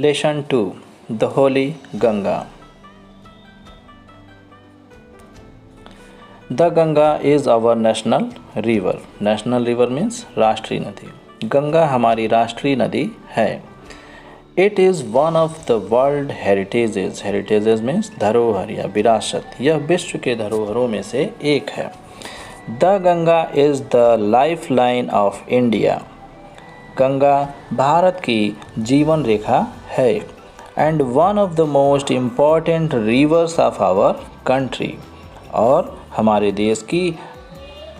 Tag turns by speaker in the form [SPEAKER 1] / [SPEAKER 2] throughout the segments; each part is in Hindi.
[SPEAKER 1] Lesson 2. The Holy Ganga. The Ganga is our national river. National river means राष्ट्रीय नदी. गंगा हमारी राष्ट्रीय नदी है. It is one of the world heritages. Heritages means धरोहर या विरासत. यह विश्व के धरोहरों में से एक है. The Ganga is the lifeline of India. Ganga Bharat की जीवन रेखा है. And one of the most important rivers of our country. और हमारे देश की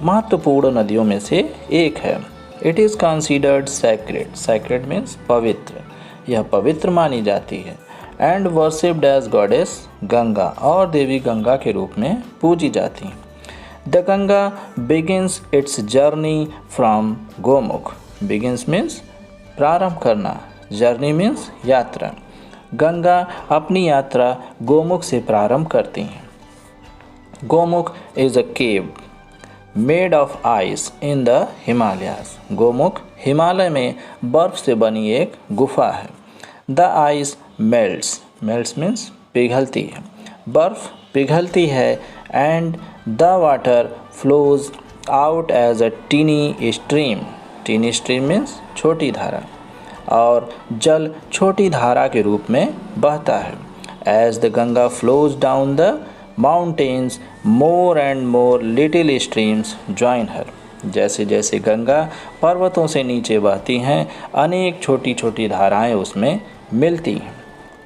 [SPEAKER 1] महत्वपूर्ण नदियों में से एक है. It is considered sacred. Sacred means पवित्र. यह पवित्र मानी जाती है. And worshipped as goddess Ganga और देवी गंगा के रूप में पूजी जाती हैं. The Ganga begins its journey from Gomukh. Begins means प्रारंभ करना. Journey means यात्रा. गंगा अपनी यात्रा गोमुख से प्रारंभ करती हैं. Gomukh is a cave made of ice in the Himalayas. Gomukh Himalaya में बर्फ से बनी एक गुफा है. The ice melts. Melts means पिघलती है. बर्फ पिघलती है and the water flows out as a teeny stream. Teeny stream means छोटी धारा. और जल छोटी धारा के रूप में बहता है. As the Ganga flows down the mountains, more and more little streams join her. जैसे जैसे गंगा पर्वतों से नीचे बहती हैं, अनेक छोटी छोटी धाराएं उसमें मिलती हैं.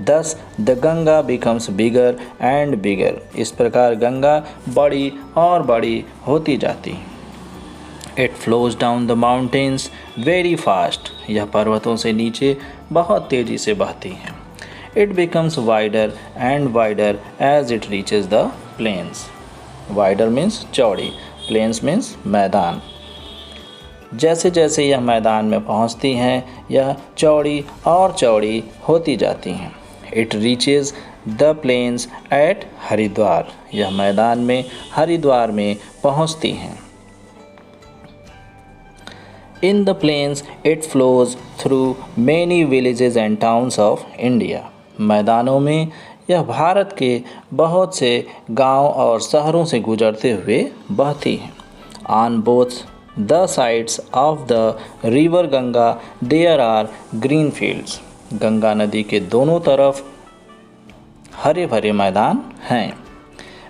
[SPEAKER 1] Thus the Ganga becomes bigger and bigger. इस प्रकार गंगा बड़ी और बड़ी होती जाती है. It flows down the mountains very fast. यह पर्वतों से नीचे बहुत तेजी से बहती है. It becomes wider and wider as it reaches the plains. Wider means चौड़ी. Plains means मैदान. जैसे जैसे यह मैदान में पहुंचती हैं, यह चौड़ी और चौड़ी होती जाती हैं. It reaches the plains at Haridwar. यह मैदान में हरिद्वार में पहुंचती हैं. In the plains, it flows through many villages and towns of India. मैदानों में यह भारत के बहुत से गांव और शहरों से गुजरते हुए बहती है. On both the sides of the river Ganga, there are green fields. Ganga नदी के दोनों तरफ हरे भरे मैदान हैं.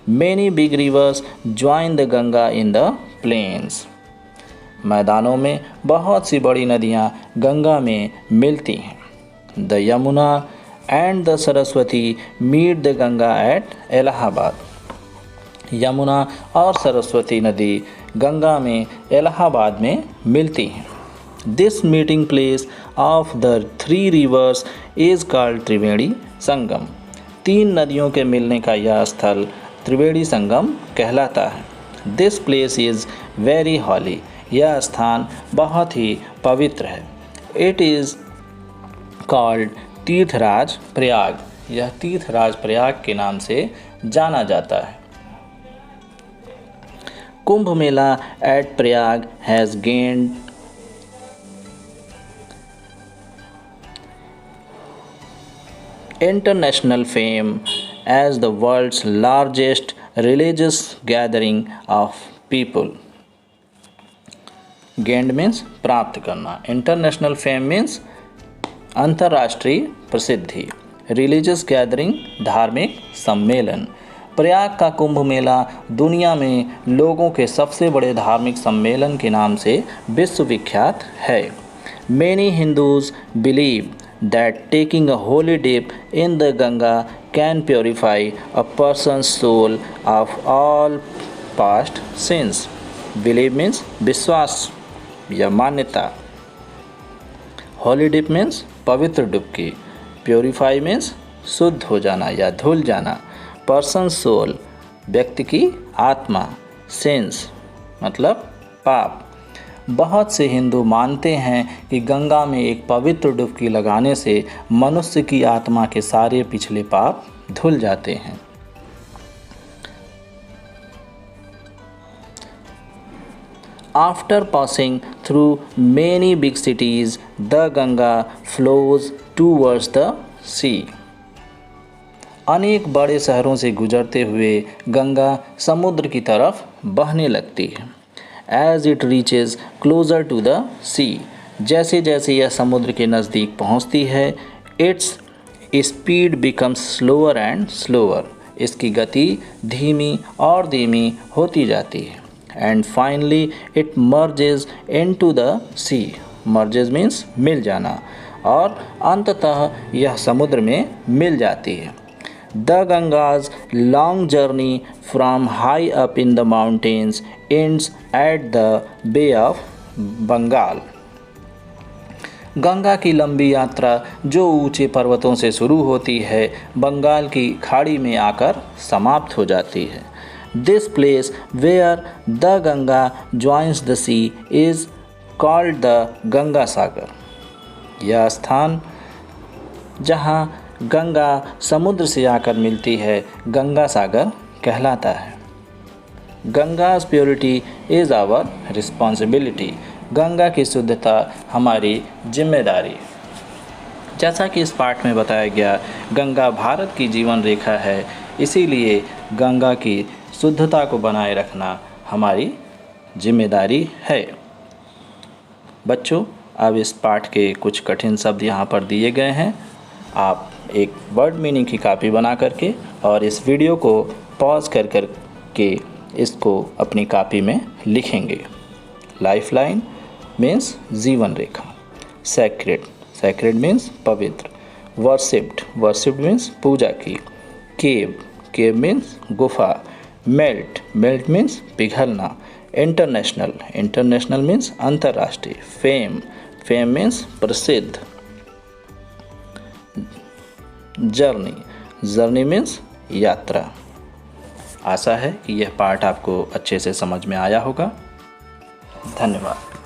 [SPEAKER 1] Many big rivers join the Ganga in the plains. मैदानों में बहुत सी बड़ी नदियाँ गंगा में मिलती हैं. The Yamuna and the Saraswati meet the Ganga at Allahabad. Yamuna और सरस्वती नदी गंगा में इलाहाबाद में मिलती हैं. This meeting place of the three rivers is called Triveni Sangam. तीन नदियों के मिलने का यह स्थल त्रिवेणी संगम कहलाता है. This place is very holy. यह स्थान बहुत ही पवित्र है. It is called Tirthraj Prayag. यह तीर्थराज प्रयाग के नाम से जाना जाता है. Kumbh Mela at Prayag has gained international fame as the world's largest religious gathering of people. Gained means प्राप्त करना. इंटरनेशनल फेम मीन्स अंतर्राष्ट्रीय प्रसिद्धि. रिलीजियस गैदरिंग धार्मिक सम्मेलन. प्रयाग का कुंभ मेला दुनिया में लोगों के सबसे बड़े धार्मिक सम्मेलन के नाम से विश्वविख्यात है. Many Hindus believe that taking a holy dip in the Ganga can purify a person's soul of all past sins. Believe means विश्वास या मान्यता. होली डिप मीन्स पवित्र डुबकी. प्योरीफाई मीन्स शुद्ध हो जाना या धुल जाना. पर्सन सोल व्यक्ति की आत्मा. सेंस मतलब पाप. बहुत से हिंदू मानते हैं कि गंगा में एक पवित्र डुबकी लगाने से मनुष्य की आत्मा के सारे पिछले पाप धुल जाते हैं. After passing through many big cities, the Ganga flows towards the सी। अनेक बड़े शहरों से गुजरते हुए गंगा समुद्र की तरफ बहने लगती है। As it reaches closer to the sea, जैसे जैसे यह समुद्र के नज़दीक पहुंचती है, its speed becomes slower and slower, इसकी गति धीमी और धीमी होती जाती है। And finally it merges into the sea, merges means मिल जाना, और अंततः यह समुद्र में मिल जाती है। The Ganga's long journey from high up in the mountains ends at the bay of Bengal. Ganga की लंबी यात्रा जो ऊंचे पर्वतों से शुरू होती है, बंगाल की खाड़ी में आकर समाप्त हो जाती है। This place where the Ganga joins the sea is called the Ganga Sagar. यह स्थान जहाँ गंगा समुद्र से आकर मिलती है, गंगा सागर कहलाता है। Ganga's purity is our responsibility, Ganga की शुद्धता हमारी जिम्मेदारी। जैसा कि इस पाठ में बताया गया, गंगा भारत की जीवन रेखा है, इसीलिए गंगा की शुद्धता को बनाए रखना हमारी जिम्मेदारी है। बच्चों, अब इस पाठ के कुछ कठिन शब्द यहाँ पर दिए गए हैं। आप एक वर्ड मीनिंग की कापी बना करके और इस वीडियो को पॉज कर कर के इसको अपनी कापी में लिखेंगे। लाइफलाइन मीन्स जीवन रेखा। सैक्रेड, सैक्रेड मीन्स पवित्र। वर्शिप्ड, वर्शिप्ड मीन्स पूजा की। केव, केव मीन्स गुफा। मेल्ट, मेल्ट मीन्स पिघलना। इंटरनेशनल, इंटरनेशनल मीन्स अंतर्राष्ट्रीय। फेम, फेम मीन्स प्रसिद्ध। जर्नी, जर्नी मीन्स यात्रा। आशा है कि यह पाठ आपको अच्छे से समझ में आया होगा। धन्यवाद।